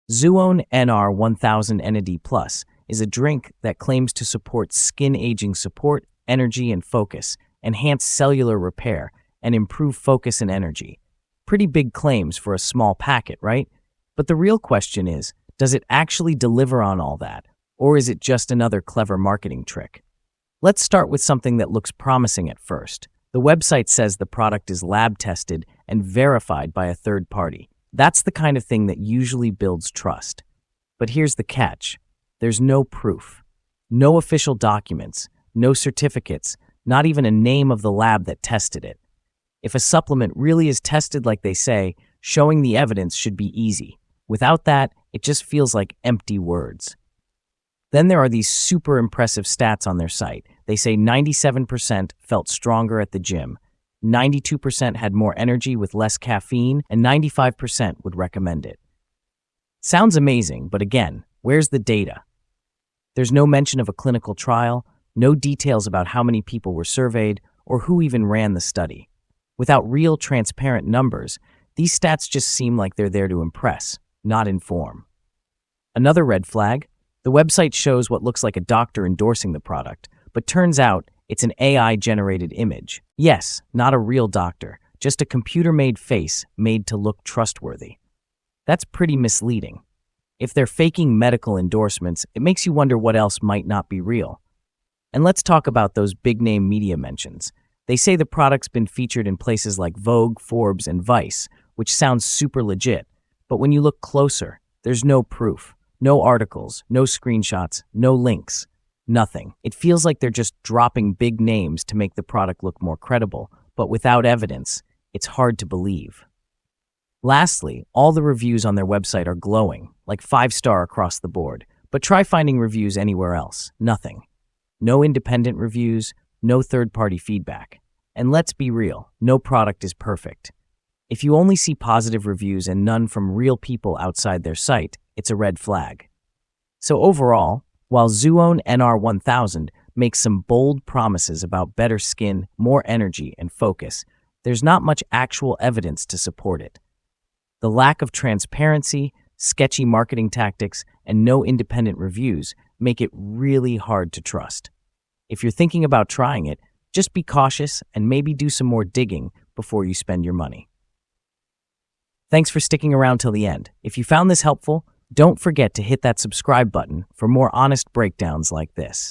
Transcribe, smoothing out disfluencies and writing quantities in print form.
Zooone NR1000 NAD+ is a drink that claims to support skin aging support, energy and focus, enhance cellular repair, and improve focus and energy. Pretty big claims for a small packet, right? But the real question is, does it actually deliver on all that, or is it just another clever marketing trick? Let's start with something that looks promising at first. The website says the product is lab-tested and verified by a third party. That's the kind of thing that usually builds trust. But here's the catch. There's no proof. No official documents, no certificates, not even a name of the lab that tested it. If a supplement really is tested like they say, showing the evidence should be easy. Without that, it just feels like empty words. Then there are these super impressive stats on their site. They say 97% felt stronger at the gym, 92% had more energy with less caffeine, and 95% would recommend it. Sounds amazing, but again, where's the data? There's no mention of a clinical trial, no details about how many people were surveyed, or who even ran the study. Without real, transparent numbers, these stats just seem like they're there to impress, not inform. Another red flag, the website shows what looks like a doctor endorsing the product, but turns out it's an AI-generated image. Yes, not a real doctor, just a computer-made face made to look trustworthy. That's pretty misleading. If they're faking medical endorsements, it makes you wonder what else might not be real. And let's talk about those big-name media mentions. They say the product's been featured in places like Vogue, Forbes, and Vice, which sounds super legit. But when you look closer, there's no proof, no articles, no screenshots, no links, nothing. It feels like they're just dropping big names to make the product look more credible, but without evidence, it's hard to believe. Lastly, all the reviews on their website are glowing, like 5-star across the board. But try finding reviews anywhere else. Nothing. No independent reviews, no third-party feedback. And let's be real, no product is perfect. If you only see positive reviews and none from real people outside their site, it's a red flag. So overall, while Zooone NR1000 makes some bold promises about better skin, more energy, and focus, there's not much actual evidence to support it. The lack of transparency, sketchy marketing tactics, and no independent reviews make it really hard to trust. If you're thinking about trying it, just be cautious and maybe do some more digging before you spend your money. Thanks for sticking around till the end. If you found this helpful, don't forget to hit that subscribe button for more honest breakdowns like this.